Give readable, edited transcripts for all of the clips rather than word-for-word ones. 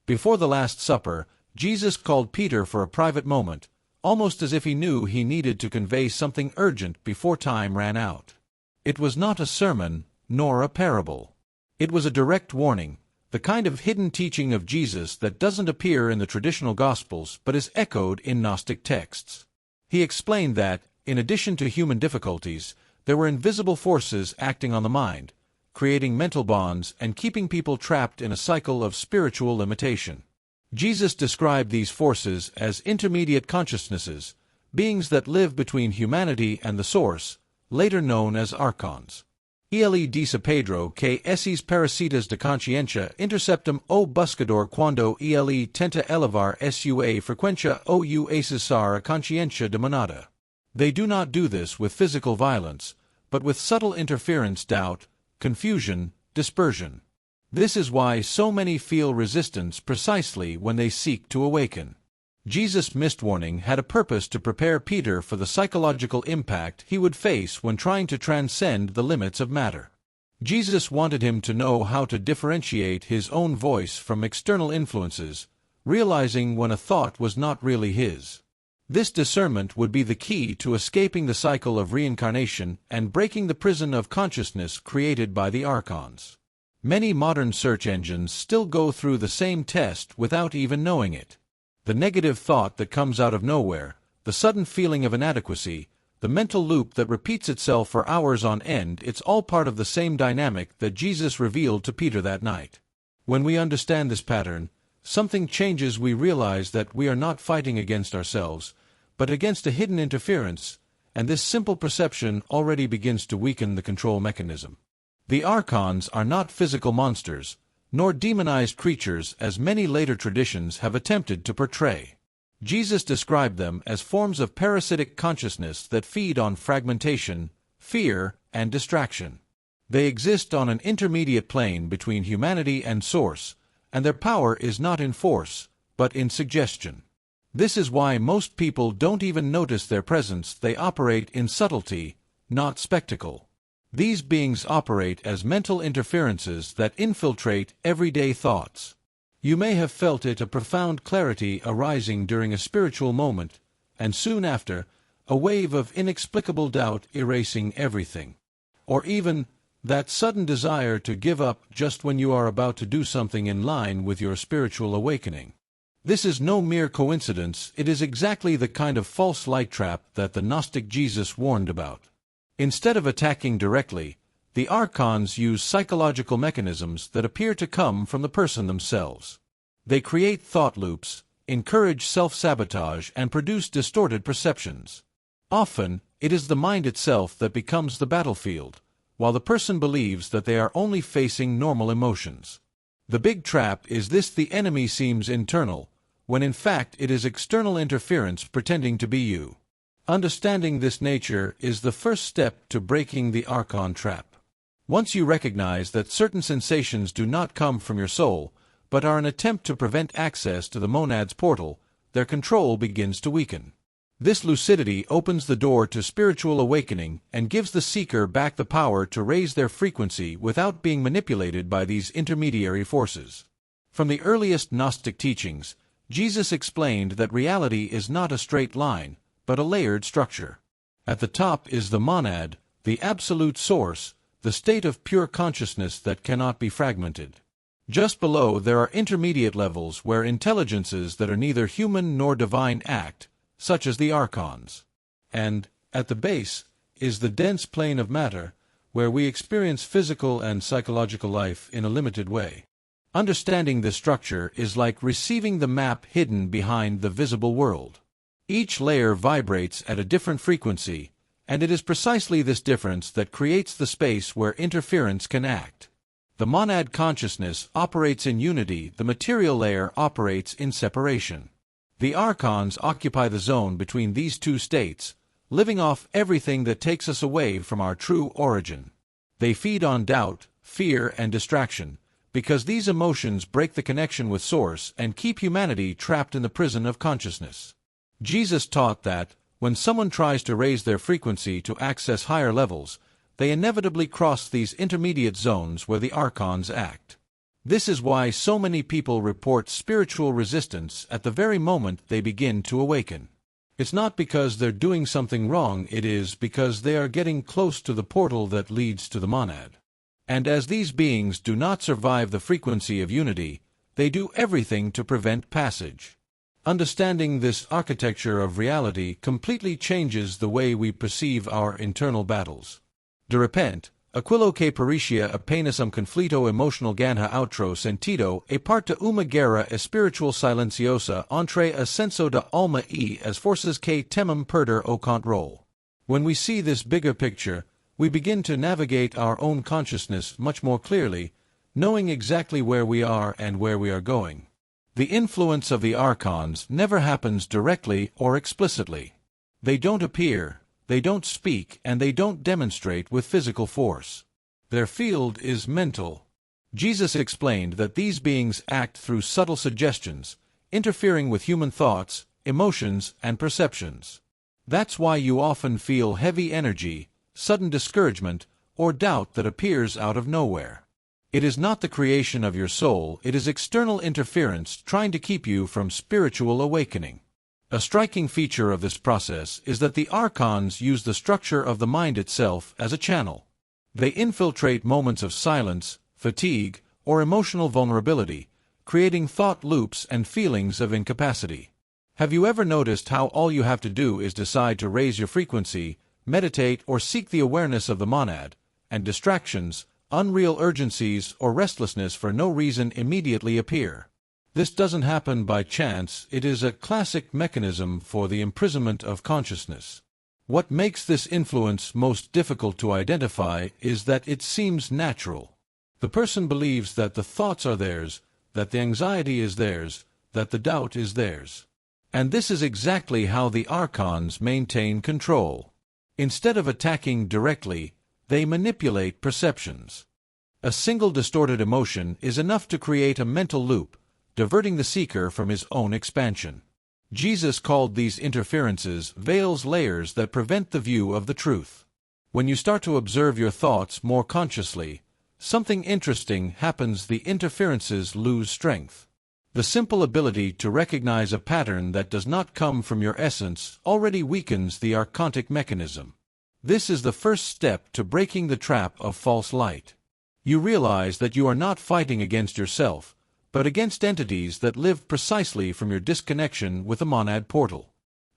Before the Last Supper, Jesus called Peter for a private moment, almost as if he knew he needed to convey something urgent before time ran out. It was not a sermon, nor a parable. It was a direct warning, the kind of hidden teaching of Jesus that doesn't appear in the traditional Gospels but is echoed in Gnostic texts. He explained that, in addition to human difficulties, there were invisible forces acting on the mind, creating mental bonds and keeping people trapped in a cycle of spiritual limitation. Jesus described these forces as intermediate consciousnesses, beings that live between humanity and the Source, later known as Archons. Ele dice Pedro que esses parasitas de consciência interceptam o buscador quando ele tenta elevar sua frequência ou acessar a consciência demonada. They do not do this with physical violence, but with subtle interference, doubt, confusion, dispersion. This is why so many feel resistance precisely when they seek to awaken. Jesus' missed warning had a purpose to prepare Peter for the psychological impact he would face when trying to transcend the limits of matter. Jesus wanted him to know how to differentiate his own voice from external influences, realizing when a thought was not really his. This discernment would be the key to escaping the cycle of reincarnation and breaking the prison of consciousness created by the Archons. Many modern search engines still go through the same test without even knowing it. The negative thought that comes out of nowhere, the sudden feeling of inadequacy, the mental loop that repeats itself for hours on end, it's all part of the same dynamic that Jesus revealed to Peter that night. When we understand this pattern, something changes. We realize that we are not fighting against ourselves, but against a hidden interference, and this simple perception already begins to weaken the control mechanism. The Archons are not physical monsters, nor demonized creatures as many later traditions have attempted to portray. Jesus described them as forms of parasitic consciousness that feed on fragmentation, fear, and distraction. They exist on an intermediate plane between humanity and Source, and their power is not in force, but in suggestion. This is why most people don't even notice their presence. They operate in subtlety, not spectacle. These beings operate as mental interferences that infiltrate everyday thoughts. You may have felt it, a profound clarity arising during a spiritual moment, and soon after, a wave of inexplicable doubt erasing everything. Or even, that sudden desire to give up just when you are about to do something in line with your spiritual awakening. This is no mere coincidence. It is exactly the kind of false light trap that the Gnostic Jesus warned about. Instead of attacking directly, the Archons use psychological mechanisms that appear to come from the person themselves. They create thought loops, encourage self-sabotage, and produce distorted perceptions. Often, it is the mind itself that becomes the battlefield, while the person believes that they are only facing normal emotions. The big trap is this: the enemy seems internal, when in fact it is external interference pretending to be you. Understanding this nature is the first step to breaking the Archon trap. Once you recognize that certain sensations do not come from your soul, but are an attempt to prevent access to the monad's portal, their control begins to weaken. This lucidity opens the door to spiritual awakening and gives the seeker back the power to raise their frequency without being manipulated by these intermediary forces. From the earliest Gnostic teachings, Jesus explained that reality is not a straight line, but a layered structure. At the top is the monad, the absolute source, the state of pure consciousness that cannot be fragmented. Just below there are intermediate levels where intelligences that are neither human nor divine act, such as the Archons. And, at the base, is the dense plane of matter, where we experience physical and psychological life in a limited way. Understanding this structure is like receiving the map hidden behind the visible world. Each layer vibrates at a different frequency, and it is precisely this difference that creates the space where interference can act. The monad consciousness operates in unity, the material layer operates in separation. The Archons occupy the zone between these two states, living off everything that takes us away from our true origin. They feed on doubt, fear, and distraction, because these emotions break the connection with Source and keep humanity trapped in the prison of consciousness. Jesus taught that, when someone tries to raise their frequency to access higher levels, they inevitably cross these intermediate zones where the Archons act. This is why so many people report spiritual resistance at the very moment they begin to awaken. It's not because they're doing something wrong, it is because they are getting close to the portal that leads to the monad. And as these beings do not survive the frequency of unity, they do everything to prevent passage. Understanding this architecture of reality completely changes the way we perceive our internal battles. De repente, aquilo que parecia apenas conflito emotional ganha outro sentido e parte uma guerra espiritual silenciosa entre a senso da alma e as forças que temem perder o controle. When we see this bigger picture, we begin to navigate our own consciousness much more clearly, knowing exactly where we are and where we are going. The influence of the Archons never happens directly or explicitly. They don't appear, they don't speak, and they don't demonstrate with physical force. Their field is mental. Jesus explained that these beings act through subtle suggestions, interfering with human thoughts, emotions, and perceptions. That's why you often feel heavy energy, sudden discouragement, or doubt that appears out of nowhere. It is not the creation of your soul, it is external interference trying to keep you from spiritual awakening. A striking feature of this process is that the Archons use the structure of the mind itself as a channel. They infiltrate moments of silence, fatigue, or emotional vulnerability, creating thought loops and feelings of incapacity. Have you ever noticed how all you have to do is decide to raise your frequency, meditate, or seek the awareness of the monad, and distractions, unreal urgencies, or restlessness for no reason immediately appear? This doesn't happen by chance, it is a classic mechanism for the imprisonment of consciousness. What makes this influence most difficult to identify is that it seems natural. The person believes that the thoughts are theirs, that the anxiety is theirs, that the doubt is theirs. And this is exactly how the Archons maintain control. Instead of attacking directly, they manipulate perceptions. A single distorted emotion is enough to create a mental loop, diverting the seeker from his own expansion. Jesus called these interferences veils, layers that prevent the view of the truth. When you start to observe your thoughts more consciously, something interesting happens. The interferences lose strength. The simple ability to recognize a pattern that does not come from your essence already weakens the archontic mechanism. This is the first step to breaking the trap of false light. You realize that you are not fighting against yourself, but against entities that live precisely from your disconnection with the monad portal.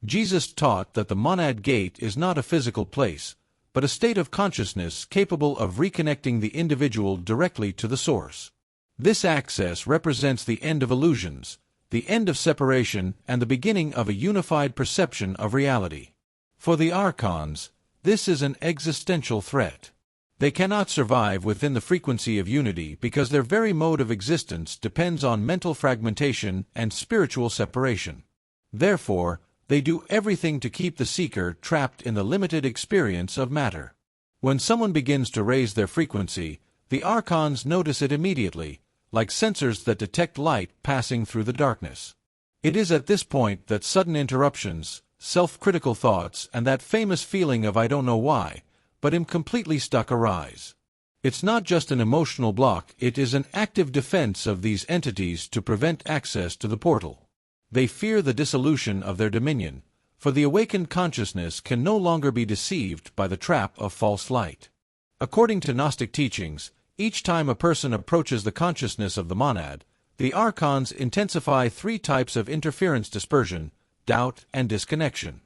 Jesus taught that the monad gate is not a physical place, but a state of consciousness capable of reconnecting the individual directly to the source. This access represents the end of illusions, the end of separation, and the beginning of a unified perception of reality. For the Archons, this is an existential threat. They cannot survive within the frequency of unity because their very mode of existence depends on mental fragmentation and spiritual separation. Therefore, they do everything to keep the seeker trapped in the limited experience of matter. When someone begins to raise their frequency, the Archons notice it immediately, like sensors that detect light passing through the darkness. It is at this point that sudden interruptions, self-critical thoughts, and that famous feeling of "I don't know why, but am completely stuck" arise. It's not just an emotional block, it is an active defense of these entities to prevent access to the portal. They fear the dissolution of their dominion, for the awakened consciousness can no longer be deceived by the trap of false light. According to Gnostic teachings, each time a person approaches the consciousness of the monad, the Archons intensify 3 types of interference: dispersion, doubt, and disconnection.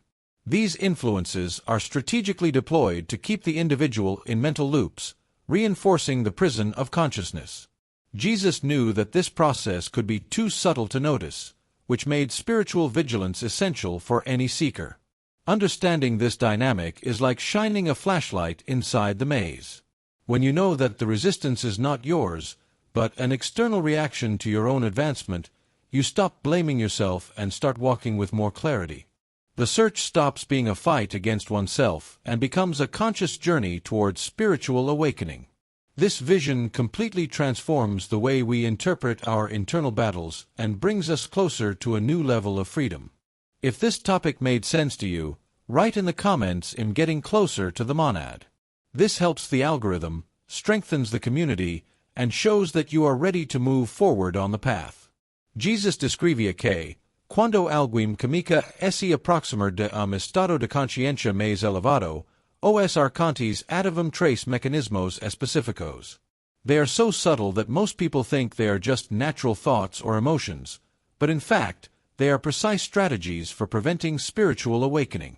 These influences are strategically deployed to keep the individual in mental loops, reinforcing the prison of consciousness. Jesus knew that this process could be too subtle to notice, which made spiritual vigilance essential for any seeker. Understanding this dynamic is like shining a flashlight inside the maze. When you know that the resistance is not yours, but an external reaction to your own advancement, you stop blaming yourself and start walking with more clarity. The search stops being a fight against oneself and becomes a conscious journey towards spiritual awakening. This vision completely transforms the way we interpret our internal battles and brings us closer to a new level of freedom. If this topic made sense to you, write in the comments "I'm getting closer to the monad." This helps the algorithm, strengthens the community, and shows that you are ready to move forward on the path. Jesus descrivia que, quando alguém comica esse aproximar de estado de consciência mais elevado, os archontes ativum trace mecanismos específicos. They are so subtle that most people think they are just natural thoughts or emotions, but in fact, they are precise strategies for preventing spiritual awakening.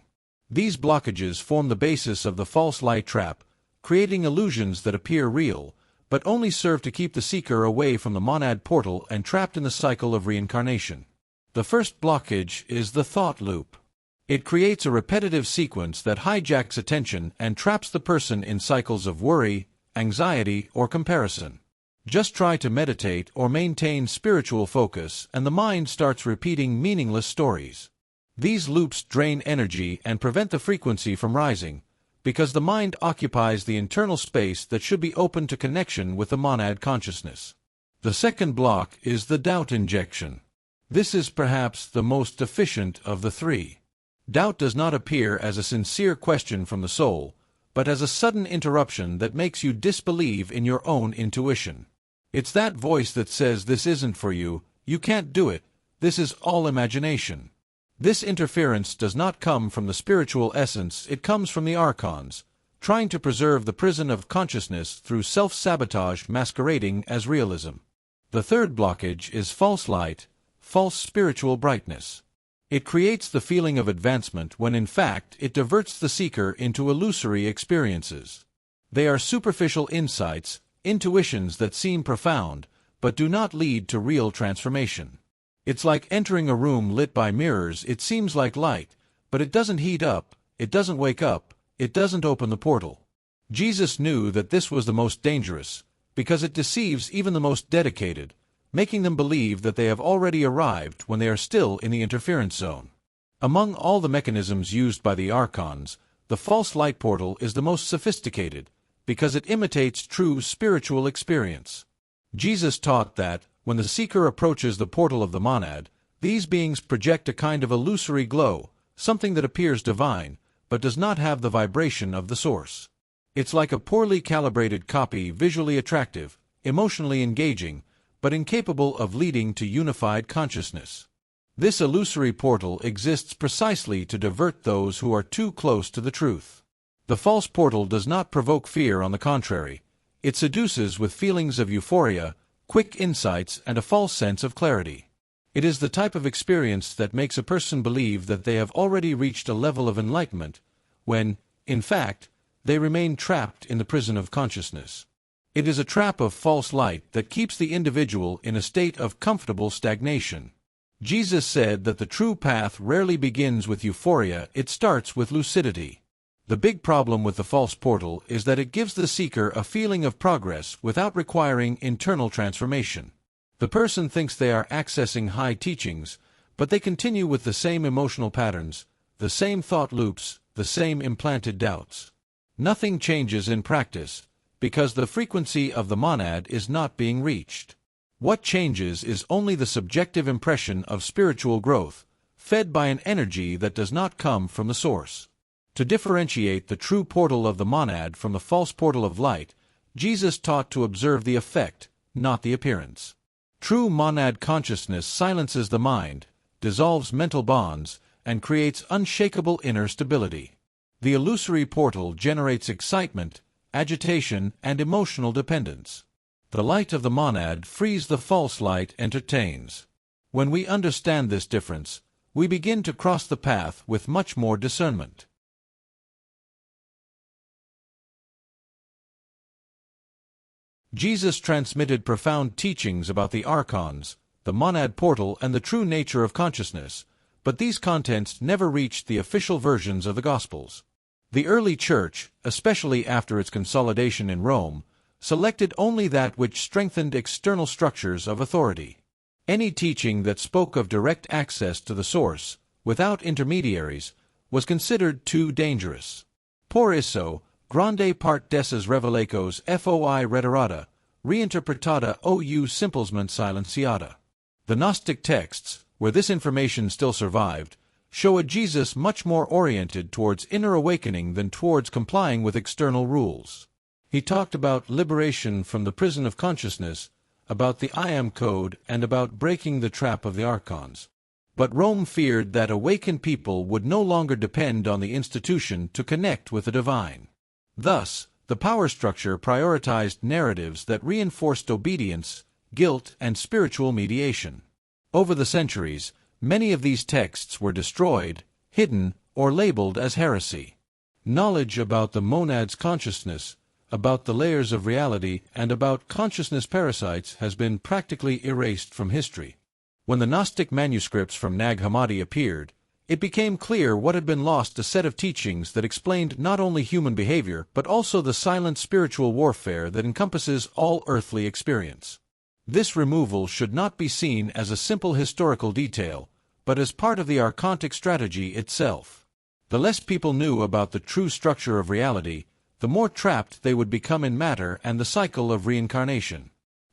These blockages form the basis of the false light trap, creating illusions that appear real, but only serve to keep the seeker away from the monad portal and trapped in the cycle of reincarnation. The first blockage is the thought loop. It creates a repetitive sequence that hijacks attention and traps the person in cycles of worry, anxiety, or comparison. Just try to meditate or maintain spiritual focus and the mind starts repeating meaningless stories. These loops drain energy and prevent the frequency from rising, because the mind occupies the internal space that should be open to connection with the monad consciousness. The second block is the doubt injection. This is perhaps the most efficient of the three. Doubt does not appear as a sincere question from the soul, but as a sudden interruption that makes you disbelieve in your own intuition. It's that voice that says this isn't for you, you can't do it, this is all imagination. This interference does not come from the spiritual essence, it comes from the Archons, trying to preserve the prison of consciousness through self-sabotage masquerading as realism. The third blockage is false light, false spiritual brightness. It creates the feeling of advancement when in fact it diverts the seeker into illusory experiences. They are superficial insights, intuitions that seem profound, but do not lead to real transformation. It's like entering a room lit by mirrors. It seems like light, but it doesn't heat up, it doesn't wake up, it doesn't open the portal. Jesus knew that this was the most dangerous, because it deceives even the most dedicated, making them believe that they have already arrived when they are still in the interference zone. Among all the mechanisms used by the Archons, the false light portal is the most sophisticated, because it imitates true spiritual experience. Jesus taught that, when the seeker approaches the portal of the monad, these beings project a kind of illusory glow, something that appears divine, but does not have the vibration of the source. It's like a poorly calibrated copy, visually attractive, emotionally engaging, but incapable of leading to unified consciousness. This illusory portal exists precisely to divert those who are too close to the truth. The false portal does not provoke fear, on the contrary. It seduces with feelings of euphoria, quick insights, and a false sense of clarity. It is the type of experience that makes a person believe that they have already reached a level of enlightenment, when, in fact, they remain trapped in the prison of consciousness. It is a trap of false light that keeps the individual in a state of comfortable stagnation. Jesus said that the true path rarely begins with euphoria, it starts with lucidity. The big problem with the false portal is that it gives the seeker a feeling of progress without requiring internal transformation. The person thinks they are accessing high teachings, but they continue with the same emotional patterns, the same thought loops, the same implanted doubts. Nothing changes in practice, because the frequency of the monad is not being reached. What changes is only the subjective impression of spiritual growth, fed by an energy that does not come from the source. To differentiate the true portal of the monad from the false portal of light, Jesus taught to observe the effect, not the appearance. True monad consciousness silences the mind, dissolves mental bonds, and creates unshakable inner stability. The illusory portal generates excitement, agitation, and emotional dependence. The light of the monad frees, the false light entertains. When we understand this difference, we begin to cross the path with much more discernment. Jesus transmitted profound teachings about the Archons, the monad portal, and the true nature of consciousness, but these contents never reached the official versions of the Gospels. The early Church, especially after its consolidation in Rome, selected only that which strengthened external structures of authority. Any teaching that spoke of direct access to the source, without intermediaries, was considered too dangerous. Por eso, grande parte desses revelecos foi reiterada, reinterpretada ou simplesmente silenciada. The Gnostic texts, where this information still survived, show a Jesus much more oriented towards inner awakening than towards complying with external rules. He talked about liberation from the prison of consciousness, about the I Am Code, and about breaking the trap of the Archons. But Rome feared that awakened people would no longer depend on the institution to connect with the divine. Thus, the power structure prioritized narratives that reinforced obedience, guilt, and spiritual mediation. Over the centuries, many of these texts were destroyed, hidden, or labeled as heresy. Knowledge about the monad's consciousness, about the layers of reality, and about consciousness parasites has been practically erased from history. When the Gnostic manuscripts from Nag Hammadi appeared, it became clear what had been lost: a set of teachings that explained not only human behavior but also the silent spiritual warfare that encompasses all earthly experience. This removal should not be seen as a simple historical detail, but as part of the archontic strategy itself. The less people knew about the true structure of reality, the more trapped they would become in matter and the cycle of reincarnation.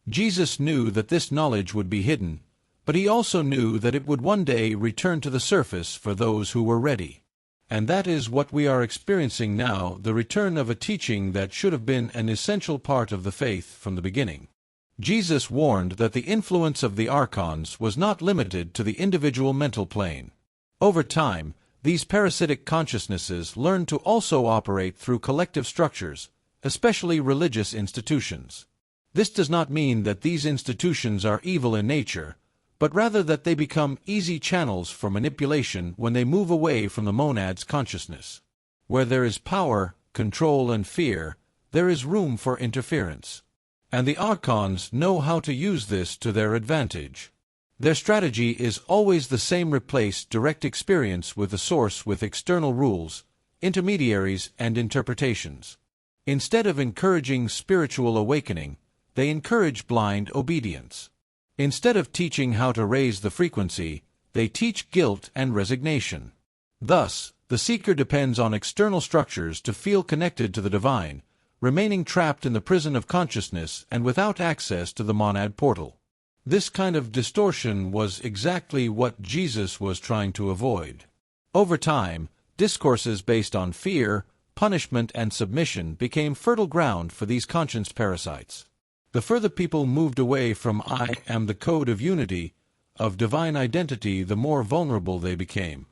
Jesus knew that this knowledge would be hidden, but he also knew that it would one day return to the surface for those who were ready. And that is what we are experiencing now, the return of a teaching that should have been an essential part of the faith from the beginning. Jesus warned that the influence of the Archons was not limited to the individual mental plane. Over time, these parasitic consciousnesses learned to also operate through collective structures, especially religious institutions. This does not mean that these institutions are evil in nature, but rather that they become easy channels for manipulation when they move away from the monad's consciousness. Where there is power, control, and fear, there is room for interference. And the Archons know how to use this to their advantage. Their strategy is always the same: replace direct experience with the source with external rules, intermediaries, and interpretations. Instead of encouraging spiritual awakening, they encourage blind obedience. Instead of teaching how to raise the frequency, they teach guilt and resignation. Thus, the seeker depends on external structures to feel connected to the divine, remaining trapped in the prison of consciousness and without access to the monad portal. This kind of distortion was exactly what Jesus was trying to avoid. Over time, discourses based on fear, punishment, and submission became fertile ground for these conscience parasites. The further people moved away from I am the code of unity, of divine identity, the more vulnerable they became.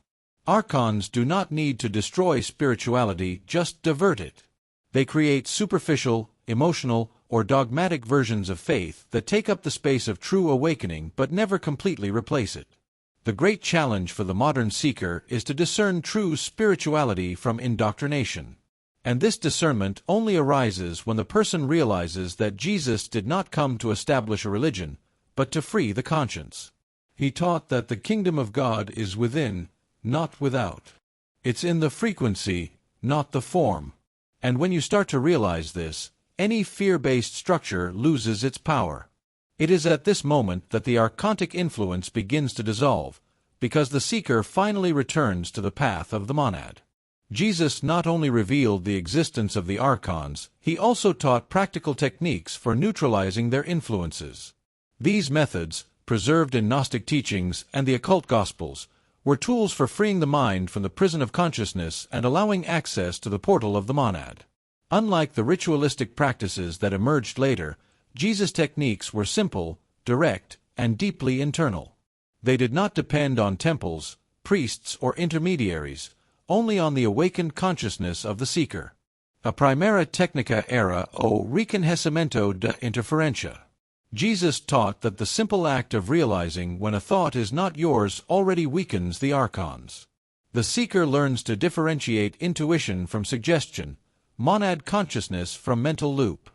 Archons do not need to destroy spirituality, just divert it. They create superficial, emotional, or dogmatic versions of faith that take up the space of true awakening but never completely replace it. The great challenge for the modern seeker is to discern true spirituality from indoctrination. And this discernment only arises when the person realizes that Jesus did not come to establish a religion, but to free the conscience. He taught that the kingdom of God is within, not without. It's in the frequency, not the form. And when you start to realize this, any fear-based structure loses its power. It is at this moment that the archontic influence begins to dissolve, because the seeker finally returns to the path of the monad. Jesus not only revealed the existence of the Archons, he also taught practical techniques for neutralizing their influences. These methods, preserved in Gnostic teachings and the occult Gospels, were tools for freeing the mind from the prison of consciousness and allowing access to the portal of the monad. Unlike the ritualistic practices that emerged later, Jesus' techniques were simple, direct, and deeply internal. They did not depend on temples, priests, or intermediaries, only on the awakened consciousness of the seeker. A primera technica era o reconhecimento de interferencia. Jesus taught that the simple act of realizing when a thought is not yours already weakens the Archons. The seeker learns to differentiate intuition from suggestion, monad consciousness from mental loop.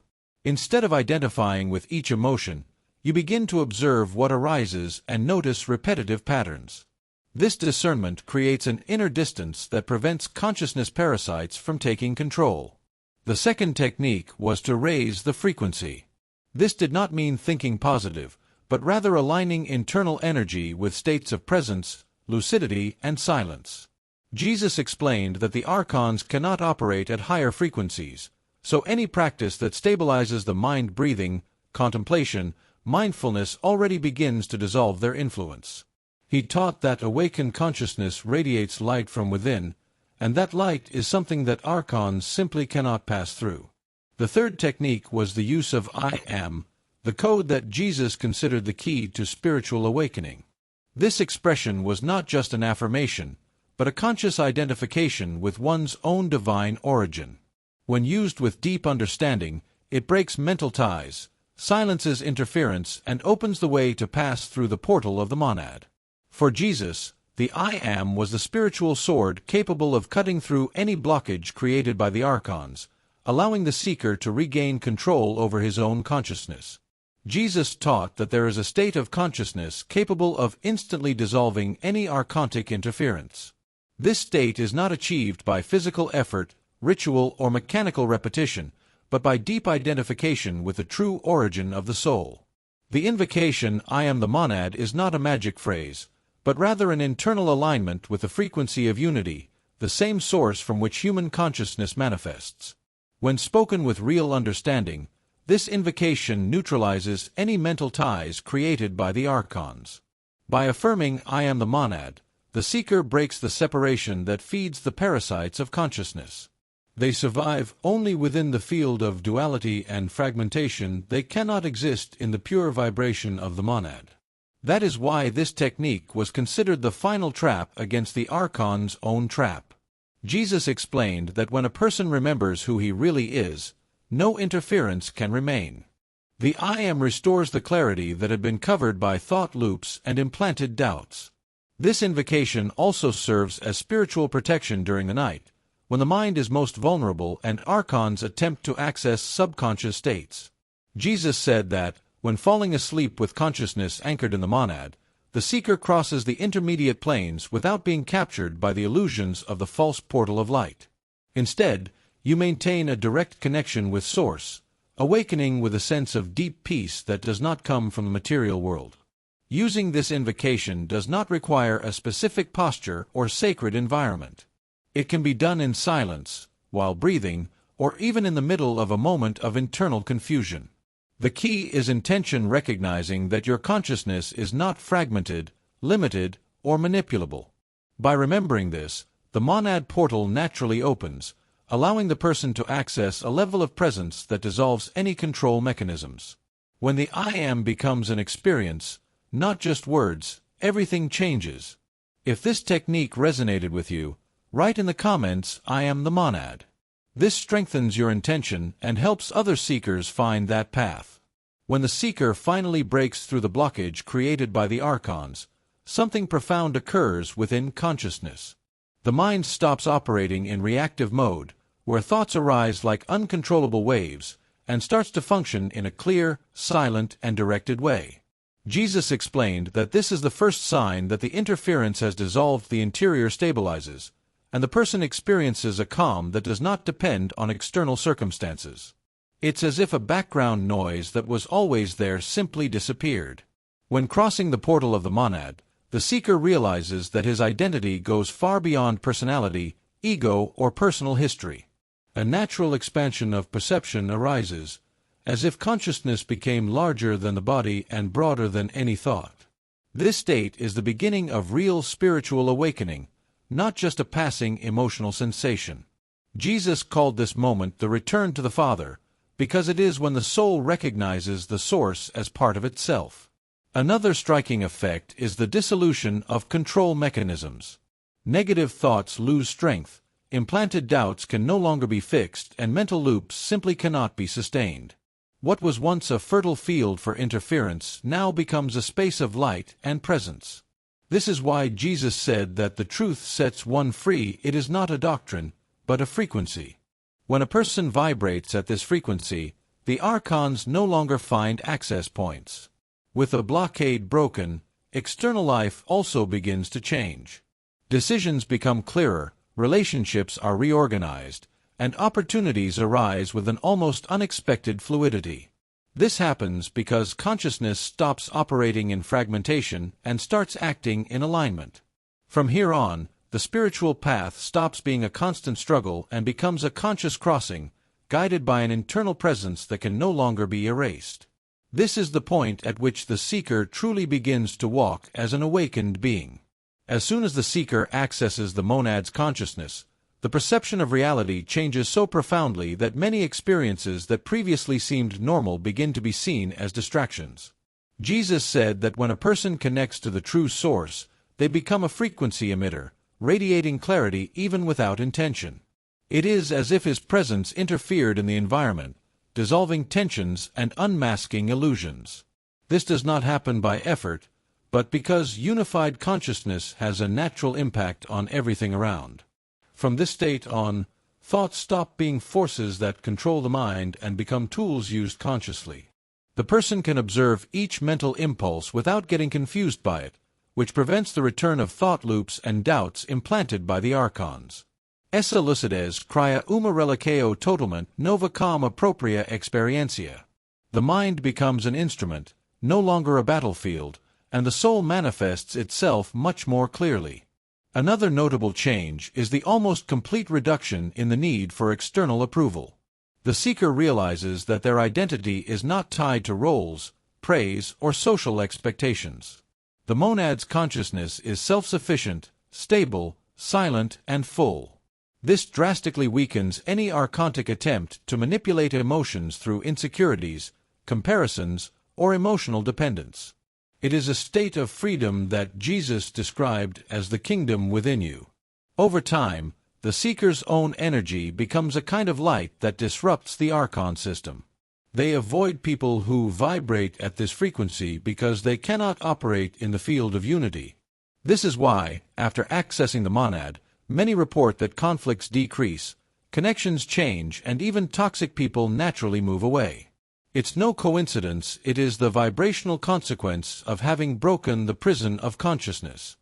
Instead of identifying with each emotion, you begin to observe what arises and notice repetitive patterns. This discernment creates an inner distance that prevents consciousness parasites from taking control. The second technique was to raise the frequency. This did not mean thinking positive, but rather aligning internal energy with states of presence, lucidity, and silence. Jesus explained that the Archons cannot operate at higher frequencies, so any practice that stabilizes the mind, breathing, contemplation, mindfulness already begins to dissolve their influence. He taught that awakened consciousness radiates light from within, and that light is something that Archons simply cannot pass through. The third technique was the use of I am, the code that Jesus considered the key to spiritual awakening. This expression was not just an affirmation, but a conscious identification with one's own divine origin. When used with deep understanding, it breaks mental ties, silences interference, and opens the way to pass through the portal of the monad. For Jesus, the I am was the spiritual sword capable of cutting through any blockage created by the Archons, allowing the seeker to regain control over his own consciousness. Jesus taught that there is a state of consciousness capable of instantly dissolving any archontic interference. This state is not achieved by physical effort, ritual, or mechanical repetition, but by deep identification with the true origin of the soul. The invocation, I am the monad, is not a magic phrase, but rather an internal alignment with the frequency of unity, the same source from which human consciousness manifests. When spoken with real understanding, this invocation neutralizes any mental ties created by the Archons. By affirming, I am the monad, the seeker breaks the separation that feeds the parasites of consciousness. They survive only within the field of duality and fragmentation. They cannot exist in the pure vibration of the monad. That is why this technique was considered the final trap against the Archon's own trap. Jesus explained that when a person remembers who he really is, no interference can remain. The I am restores the clarity that had been covered by thought loops and implanted doubts. This invocation also serves as spiritual protection during the night, when the mind is most vulnerable and Archons attempt to access subconscious states. Jesus said that, when falling asleep with consciousness anchored in the monad, the seeker crosses the intermediate planes without being captured by the illusions of the false portal of light. Instead, you maintain a direct connection with Source, awakening with a sense of deep peace that does not come from the material world. Using this invocation does not require a specific posture or sacred environment. It can be done in silence, while breathing, or even in the middle of a moment of internal confusion. The key is intention, recognizing that your consciousness is not fragmented, limited, or manipulable. By remembering this, the monad portal naturally opens, allowing the person to access a level of presence that dissolves any control mechanisms. When the I am becomes an experience, not just words, everything changes. If this technique resonated with you, write in the comments, I am the monad. This strengthens your intention and helps other seekers find that path. When the seeker finally breaks through the blockage created by the Archons, something profound occurs within consciousness. The mind stops operating in reactive mode, where thoughts arise like uncontrollable waves, and starts to function in a clear, silent, and directed way. Jesus explained that this is the first sign that the interference has dissolved, the interior stabilizes, and the person experiences a calm that does not depend on external circumstances. It's as if a background noise that was always there simply disappeared. When crossing the portal of the monad, the seeker realizes that his identity goes far beyond personality, ego, or personal history. A natural expansion of perception arises, as if consciousness became larger than the body and broader than any thought. This state is the beginning of real spiritual awakening, not just a passing emotional sensation. Jesus called this moment the return to the Father, because it is when the soul recognizes the Source as part of itself. Another striking effect is the dissolution of control mechanisms. Negative thoughts lose strength, implanted doubts can no longer be fixed, and mental loops simply cannot be sustained. What was once a fertile field for interference now becomes a space of light and presence. This is why Jesus said that the truth sets one free. It is not a doctrine, but a frequency. When a person vibrates at this frequency, the Archons no longer find access points. With a blockade broken, external life also begins to change. Decisions become clearer, relationships are reorganized, and opportunities arise with an almost unexpected fluidity. This happens because consciousness stops operating in fragmentation and starts acting in alignment. From here on, the spiritual path stops being a constant struggle and becomes a conscious crossing, guided by an internal presence that can no longer be erased. This is the point at which the seeker truly begins to walk as an awakened being. As soon as the seeker accesses the monad's consciousness, The perception of reality changes so profoundly that many experiences that previously seemed normal begin to be seen as distractions. Jesus said that when a person connects to the true source, they become a frequency emitter, radiating clarity even without intention. It is as if his presence interfered in the environment, dissolving tensions and unmasking illusions. This does not happen by effort, but because unified consciousness has a natural impact on everything around. From this state on, thoughts stop being forces that control the mind and become tools used consciously. The person can observe each mental impulse without getting confused by it, which prevents the return of thought loops and doubts implanted by the Archons. Essa lucidez cria uma reliceo totalment nova com appropriata experiencia. The mind becomes an instrument, no longer a battlefield, and the soul manifests itself much more clearly. Another notable change is the almost complete reduction in the need for external approval. The seeker realizes that their identity is not tied to roles, praise, or social expectations. The monad's consciousness is self-sufficient, stable, silent, and full. This drastically weakens any archontic attempt to manipulate emotions through insecurities, comparisons, or emotional dependence. It is a state of freedom that Jesus described as the kingdom within you. Over time, the seeker's own energy becomes a kind of light that disrupts the Archon system. They avoid people who vibrate at this frequency because they cannot operate in the field of unity. This is why, after accessing the monad, many report that conflicts decrease, connections change, and even toxic people naturally move away. It's no coincidence, it is the vibrational consequence of having broken the prison of consciousness.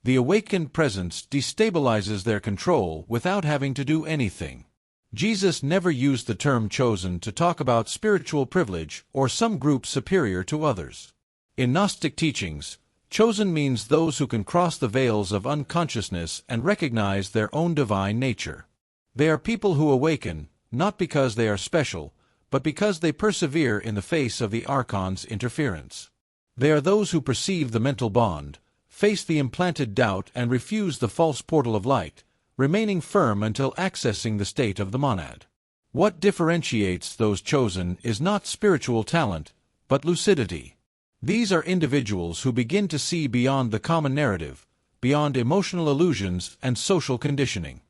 The awakened presence destabilizes their control without having to do anything. Jesus never used the term chosen to talk about spiritual privilege or some group superior to others. In Gnostic teachings, chosen means those who can cross the veils of unconsciousness and recognize their own divine nature. They are people who awaken, not because they are special, but because they persevere in the face of the Archon's interference. They are those who perceive the mental bond, face the implanted doubt, and refuse the false portal of light, remaining firm until accessing the state of the monad. What differentiates those chosen is not spiritual talent, but lucidity. These are individuals who begin to see beyond the common narrative, beyond emotional illusions and social conditioning.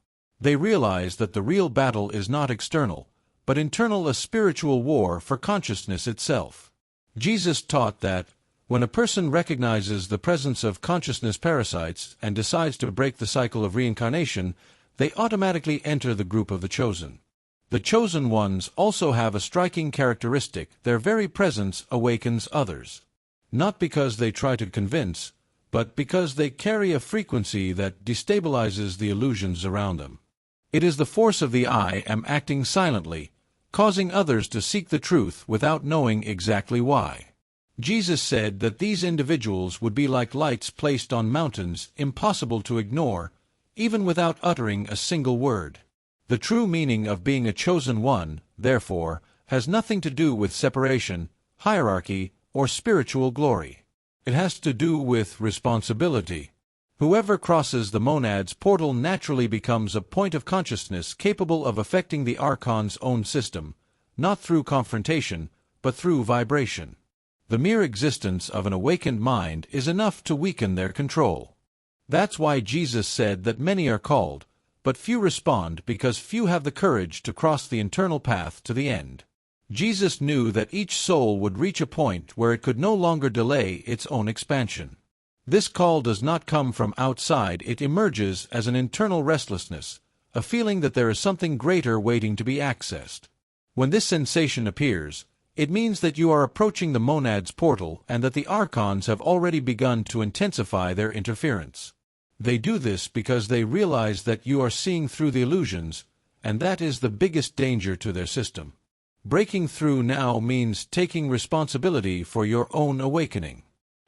They realize that the real battle is not external, but internal, a spiritual war for consciousness itself. Jesus taught that, when a person recognizes the presence of consciousness parasites and decides to break the cycle of reincarnation, they automatically enter the group of the chosen. The chosen ones also have a striking characteristic: their very presence awakens others. Not because they try to convince, but because they carry a frequency that destabilizes the illusions around them. It is the force of the I am acting silently, causing others to seek the truth without knowing exactly why. Jesus said that these individuals would be like lights placed on mountains, impossible to ignore, even without uttering a single word. The true meaning of being a chosen one, therefore, has nothing to do with separation, hierarchy, or spiritual glory. It has to do with responsibility. Whoever crosses the monad's portal naturally becomes a point of consciousness capable of affecting the Archon's own system, not through confrontation, but through vibration. The mere existence of an awakened mind is enough to weaken their control. That's why Jesus said that many are called, but few respond, because few have the courage to cross the internal path to the end. Jesus knew that each soul would reach a point where it could no longer delay its own expansion. This call does not come from outside, it emerges as an internal restlessness, a feeling that there is something greater waiting to be accessed. When this sensation appears, it means that you are approaching the monad's portal and that the Archons have already begun to intensify their interference. They do this because they realize that you are seeing through the illusions, and that is the biggest danger to their system. Breaking through now means taking responsibility for your own awakening.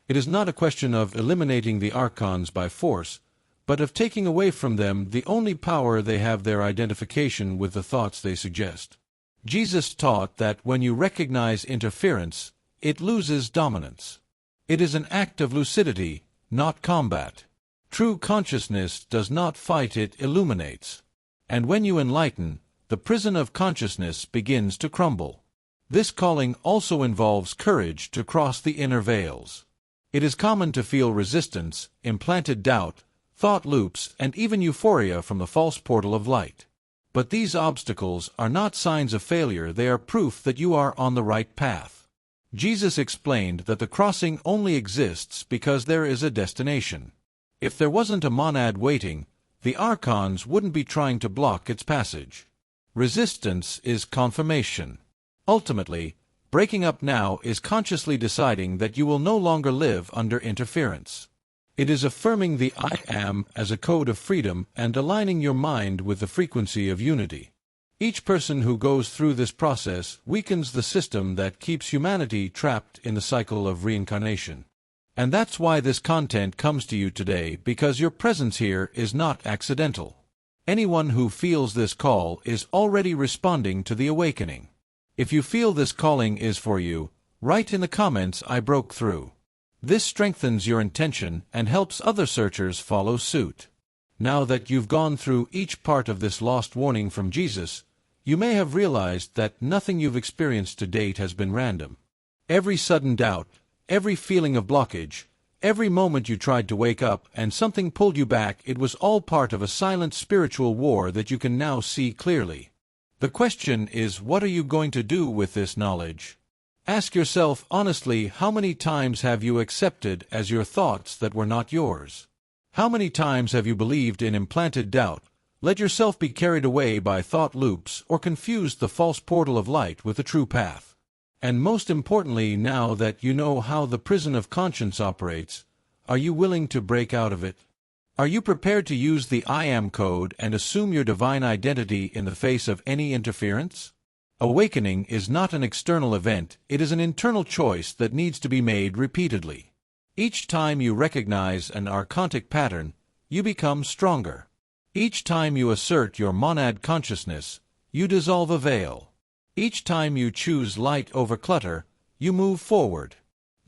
It is not a question of eliminating the Archons by force, but of taking away from them the only power they have, their identification with the thoughts they suggest. Jesus taught that when you recognize interference, it loses dominance. It is an act of lucidity, not combat. True consciousness does not fight, it illuminates. And when you enlighten, the prison of consciousness begins to crumble. This calling also involves courage to cross the inner veils. It is common to feel resistance, implanted doubt, thought loops, and even euphoria from the false portal of light. But these obstacles are not signs of failure, they are proof that you are on the right path. Jesus explained that the crossing only exists because there is a destination. If there wasn't a monad waiting, the Archons wouldn't be trying to block its passage. Resistance is confirmation. Ultimately, breaking up now is consciously deciding that you will no longer live under interference. It is affirming the I am as a code of freedom and aligning your mind with the frequency of unity. Each person who goes through this process weakens the system that keeps humanity trapped in the cycle of reincarnation. And that's why this content comes to you today, because your presence here is not accidental. Anyone who feels this call is already responding to the awakening. If you feel this calling is for you, write in the comments, "I broke through." This strengthens your intention and helps other searchers follow suit. Now that you've gone through each part of this lost warning from Jesus, you may have realized that nothing you've experienced to date has been random. Every sudden doubt, every feeling of blockage, every moment you tried to wake up and something pulled you back, it was all part of a silent spiritual war that you can now see clearly. The question is, what are you going to do with this knowledge? Ask yourself honestly, how many times have you accepted as your thoughts that were not yours? How many times have you believed in implanted doubt, let yourself be carried away by thought loops, or confused the false portal of light with the true path? And most importantly, now that you know how the prison of conscience operates, are you willing to break out of it? Are you prepared to use the I am code and assume your divine identity in the face of any interference? Awakening is not an external event, it is an internal choice that needs to be made repeatedly. Each time you recognize an archontic pattern, you become stronger. Each time you assert your monad consciousness, you dissolve a veil. Each time you choose light over clutter, you move forward.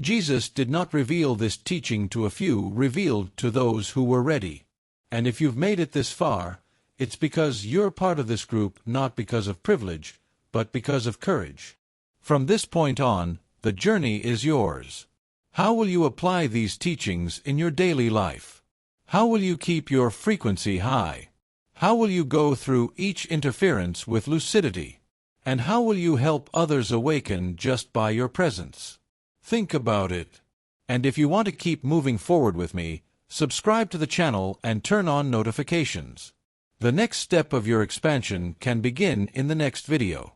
Jesus did not reveal this teaching to a few, revealed to those who were ready. And if you've made it this far, it's because you're part of this group, not because of privilege, but because of courage. From this point on, the journey is yours. How will you apply these teachings in your daily life? How will you keep your frequency high? How will you go through each interference with lucidity? And how will you help others awaken just by your presence? Think about it. And if you want to keep moving forward with me, subscribe to the channel and turn on notifications. The next step of your expansion can begin in the next video.